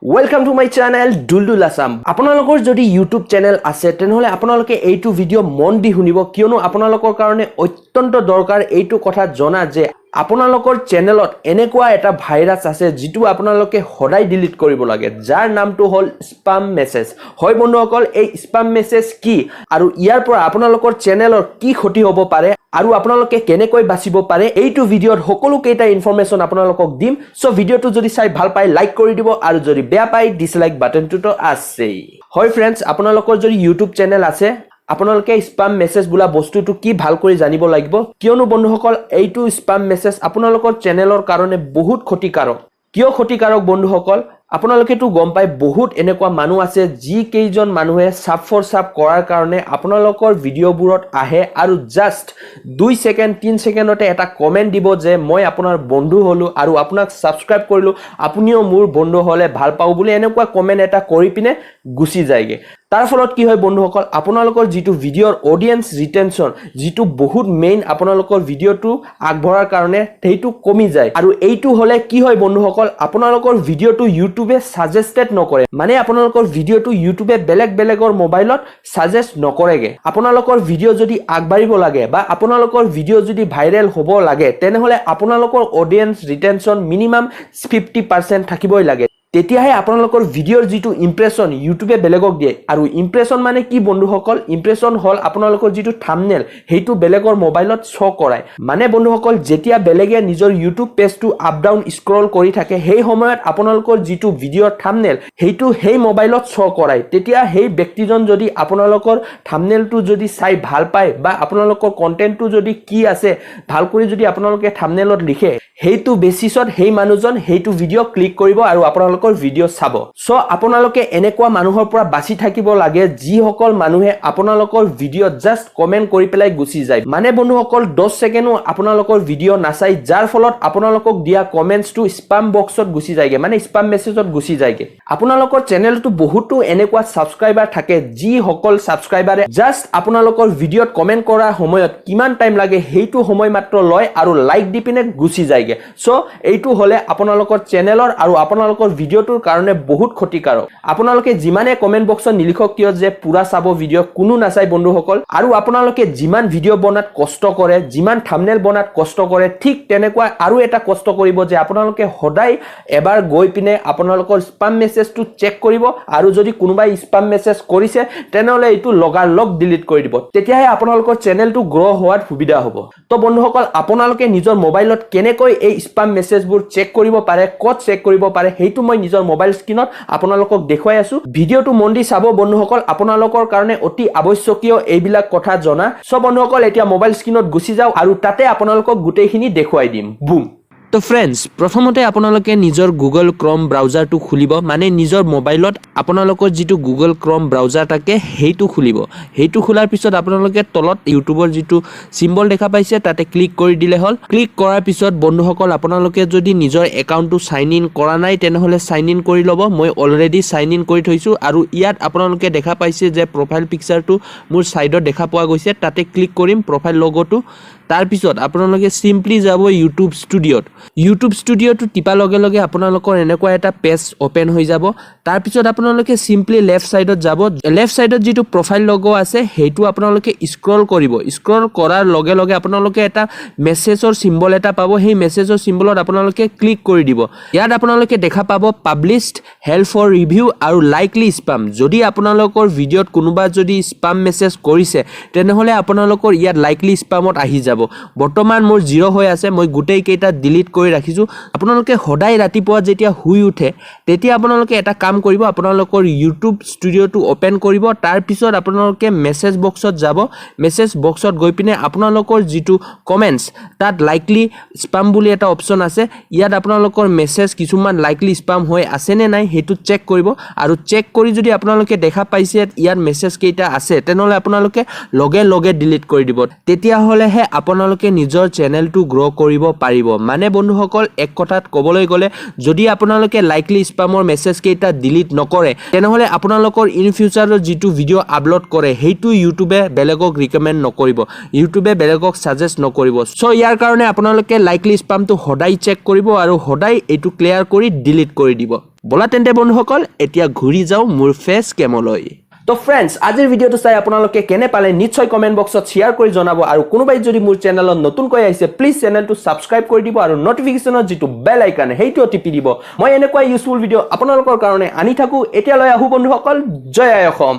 Welcome to my channel Duldul Assam. আপোনালোকৰ যদি YouTube channel আছে তেনেহলে আপোনালোকে এইটো ভিডিও মন দি শুনিব কিয়নো আপোনালোকৰ কাৰণে অত্যন্ত দৰকাৰ এইটো কথা জনা যে আপোনালোকৰ চেনেলত এনেকুৱা এটা ভাইৰাছ আছে যেটো আপোনালোকে সদায় ডিলিট কৰিব লাগে যাৰ নামটো হল স্পাম মেসেজ হয় বন্ধুসকল এই স্পাম মেসেজ কি আৰু ইয়াৰ পৰা আপোনালোকৰ চেনেলৰ কি ক্ষতি হ'ব পাৰে আৰু আপোনালোকে কেনেকৈ বাচিব পাৰে এইটো ভিডিওৰ সকলো কেইটা ইনফৰমেশন আপোনালোকক দিম সো ভিডিওটো যদি চাই ভাল পাই লাইক কৰি দিব আৰু যদি বেয়া পাই ডিসলাইক বাটনটো তো আছেই হয় फ्रेंड्स আপোনালোকৰ যদি YouTube চেনেল আছে আপোনালোকে স্পাম মেসেজ বুলা বস্তুটো কি ভাল কৰি জানিব লাগিব কিয়নো বন্ধুসকল এইটো স্পাম মেসেজ আপোনালোকৰ চেনেলৰ কাৰণে বহুত ক্ষতিকাৰক কিয় ক্ষতিকাৰক বন্ধুসকল আপোনালোকে তো গম পাই বহুত এনেকুৱা মানুহ আছে যি কেইজন মানুহে সাব ফৰ সাব কৰাৰ কাৰণে আপোনালোকৰ ভিডিওবোৰত আহে আৰু জাস্ট 2 সেকেন্ড 3 সেকেন্ডতে এটা কমেন্ট দিব যে মই আপোনাৰ বন্ধু হলো আৰু আপোনাক সাবস্ক্ৰাইব কৰিলো আপুনিও মোৰ বন্ধু হলে ভাল পাও বুলি এনেকুৱা কমেন্ট এটা কৰি পিনে গুছি যায়গে তাৰ ফলত কি হয় বন্ধুসকল আপোনালোকৰ যেটো ভিডিওৰ অডিয়েন্স ৰিটেনশন যেটো বহুত মেইন আপোনালোকৰ ভিডিওটো আগবঢ়াৰ কাৰণে সেইটো কমি যায় আৰু এইটো হলে কি হয় বন্ধুসকল আপোনালোকৰ ভিডিওটো ইউটিউবে সাজেস্টেড নকৰে মানে আপোনালোকৰ ভিডিওটো ইউটিউবে বেলেগৰ মোবাইলত সাজেস্ট নকৰেগে আপোনালোকৰ ভিডিও যদি আগবাঢ়িব লাগে বা আপোনালোকৰ ভিডিও যদি ভাইৰেল হ'ব লাগে তেনেহলে আপোনালোকৰ অডিয়েন্স ৰিটেনশন মিনিমাম 50% থাকিবই লাগে তেতিয়াহে আপোনালোকৰ ভিডিওৰ যেটো ইমপ্ৰেছন ইউটিউবে বেলেগক দিয়ে আৰু ইমপ্ৰেছন মানে কি বন্ধুসকল ইমপ্ৰেছন হল আপোনালোকৰ যেটো থাম্বনেল হেইটো বেলেগৰ মোবাইলত শো কৰায় মানে বন্ধুসকল যেতিয়া বেলেগে নিজৰ ইউটিউব পেজটো আপ ডাউন স্ক্ৰল কৰি থাকে সেই সময়ত আপোনালোকৰ যেটো ভিডিওৰ থাম্বনেল হেইটো হেই মোবাইলত শো কৰায় তেতিয়া হেই ব্যক্তিজন যদি আপোনালোকৰ থাম্বনেলটো যদি চাই ভাল পায় বা আপোনালোকৰ কন্টেন্টটো যদি কি আছে ভাল কৰি যদি আপোনালোকে থাম্বনেলত লিখে হেইটো বেসিছত হেই মানুহজন হেইটো ভিডিও ক্লিক কৰিব আৰু আপোনালোকৰ ভিডিও চাব সো আপোনালোকে এনেকুৱা মানুহৰ পৰা বাচি থাকিব লাগে যি সকল মানুহে আপোনালোকৰ ভিডিও জাস্ট কমেন্ট কৰি পেলাই গুছি যায় মানে বন্ধুসকল 10 সেকেন্ডো আপোনালোকৰ ভিডিও নাচাই যাৰ ফলত আপোনালোকক দিয়া কমেন্টছটো স্পাম বক্সত গুছি যায়গে মানে স্পাম মেসেজত গুছি যায়গে আপোনালোকৰ চেনেলটো বহুতো এনেকুৱা সাবস্ক্ৰাইবাৰ থাকে যি সকল সাবস্ক্ৰাইবাৰে জাস্ট আপোনালোকৰ ভিডিওত কমেন্ট কৰাৰ সময়ত কিমান টাইম লাগে হেইটো সময় মাত্ৰ লয় আৰু লাইক দি পিনে গুছি যায় সো এইটো হলে আপোনালোকৰ চেনেলৰ আৰু আপোনালোকৰ ভিডিওটোৰ কাৰণে বহুত ক্ষতিকাৰক আপোনালোকে যিমানে কমেন্ট বক্সত নিলিখক কিয় যে পুৰা চাব ভিডিও কোনো নাচাই বন্ধুসকল আৰু আপোনালোকে যিমান ভিডিও বনাত কষ্ট কৰে যিমান থাম্বনেল বনাত কষ্ট কৰে ঠিক তেনেকুৱা আৰু এটা কষ্ট কৰিব যে আপোনালোকে সদায় এবাৰ গৈ পিনে আপোনালোকৰ স্পাম মেসেজটো চেক কৰিব আৰু যদি কোনোবাই স্পাম মেসেজ কৰিছে তেনেহলে এইটো লগাৰ লগ ডিলিট কৰি দিব তেতিয়াহে আপোনালোকৰ চেনেলটো গ্ৰো হোৱাত সুবিধা হ'ব তো বন্ধুসকল আপোনালোকে নিজৰ মোবাইলত কেনেকৈ এই স্পাম মেসেজবোৰ চেক কৰিব পাৰে ক'ত চেক কৰিব পাৰে হেইটো মই নিজৰ মোবাইল স্ক্ৰিনত আপোনালোকক দেখুৱাই আছো ভিডিওটো মন দি চাব বন্ধুসকল আপোনালোকৰ কাৰণে অতি আৱশ্যকীয় এইবিলাক কথা জনা সব বন্ধুসকল এতিয়া মোবাইল স্ক্ৰিনত গুছি যাও আৰু তাতে আপোনালোকক গুটেইখিনি দেখুৱাই দিম বুম তো फ्रेंड्स প্ৰথমতে আপোনালোকে নিজৰ গুগল ক্ৰম ব্ৰাউজাৰটো খুলিব মানে নিজৰ মোবাইলত আপোনালোকৰ যেটো গুগল ক্ৰম ব্ৰাউজাৰ থাকে হেইটো খুলিব হেইটো খোলাৰ পিছত আপোনালোকে তলত ইউটিউবৰ যেটো সিম্বল দেখা পাইছে তাতে ক্লিক কৰি দিলে হল ক্লিক কৰাৰ পিছত বন্ধুসকল আপোনালোকে যদি নিজৰ একাউন্টটো সাইন ইন কৰা নাই তেনেহলে সাইন ইন কৰি লব মই অলৰেডি সাইন ইন কৰি থৈছো আৰু ইয়াত আপোনালোকে দেখা পাইছে যে প্ৰফাইল পিকচাৰটো মোৰ সাইডত দেখা পোৱা গৈছে তাতে ক্লিক কৰিম প্ৰফাইল লোগোটো তাৰ পিছত আপোনালোকে সিম্পলি যাব ইউটিউব ষ্টুডিওটো টিপা লগে লগে আপোনালোকৰ এনেকুৱা এটা পেজ ওপেন হৈ যাব তাৰ পিছত আপোনালোকে সিম্পলি লেফট সাইডত যাব লেফট সাইডত যেটো প্ৰফাইল লোগো আছে হেইটো আপোনালোকে স্ক্ৰল কৰিব স্ক্ৰল কৰাৰ লগে লগে আপোনালোকে এটা মেসেজৰ সিম্বল এটা পাব হেই মেসেজৰ সিম্বলত আপোনালোকে ক্লিক কৰি দিব ইয়াত আপোনালোকে দেখা পাব পাবলিশড হেল্প ফৰ ৰিভিউ আৰু লাইকলি স্পাম যদি আপোনালোকৰ ভিডিওত কোনোবা যদি স্পাম মেসেজ কৰিছে তেনেহলে আপোনালোকৰ ইয়াত লাইকলি স্পামত আহি যাব বৰ্তমান মোৰ 0 হৈ আছে মই গুটেই কেইটা ডিলিট কৰি ৰাখিছো আপোনালোকে সদায় ৰাতিপুৱা যেতিয়া হুই উঠে তেতিয়া আপোনালোকে এটা কাম কৰিব আপোনালোকৰ ইউটিউব ষ্টুডিওটো ওপেন কৰিব তাৰ পিছত আপোনালোকে মেসেজ বক্সত যাব মেসেজ বক্সত গৈ পিনে আপোনালোকৰ যেটো কমেন্টছ তাত লাইকলি স্পাম বুলি এটা অপচন আছে ইয়াত আপোনালোকৰ মেসেজ কিছুমান লাইকলি স্পাম হৈ আছে নে নাই হেতু চেক কৰিব আৰু চেক কৰি যদি আপোনালোকে দেখা পাইছে ইয়াৰ মেসেজ কেইটা আছে তেনেহলে আপোনালোকে লগে লগে ডিলিট কৰি দিব তেতিয়া হলেহে আপোনালোকে নিজৰ চেনেলটো গ্ৰো কৰিব পাৰিব মানে বন্ধুসকল এক কথাত কবলৈ গলে যদি আপোনালোকে লাইকলি স্পামৰ মেসেজ কেইটা ডিলিট নকৰে তেনেহলে আপোনালোকৰ ইন ফিউচাৰৰ যেটো ভিডিও আপলোড কৰে হেইটো ইউটিউবে বেলেগক ৰিকমেন্ড নকৰিব ইউটিউবে বেলেগক সাজেস্ট নকৰিব সো ইয়াৰ কাৰণে আপোনালোকে লাইকলি স্পামটো সদায় চেক কৰিব আৰু সদায় এটো ক্লিয়াৰ কৰি ডিলিট কৰি দিব বলা তেন্তে বন্ধুসকল এতিয়া ঘূৰি যাওঁ মোৰ ফেচ কেমলৈ তো ফ্ৰেন্ডছ আজিৰ ভিডিওটো চাই আপোনালোকে কেনে পালে নিশ্চয় কমেন্ট বক্সত শেয়াৰ কৰি জনাব আৰু কোনোবাই যদি মোৰ চেনেলত নতুনকৈ আহিছে প্লিজ চেনেলটো সাবস্ক্ৰাইব কৰি দিব আৰু নটিফিকেশনৰ যেটো বেল আইকন হেইটো টিপি দিব মই এনেকুৱা ইউজফুল ভিডিও আপোনালোকৰ কাৰণে আনি থাকো এতিয়ালৈ আহু বন্ধুসকল জয় আই অসম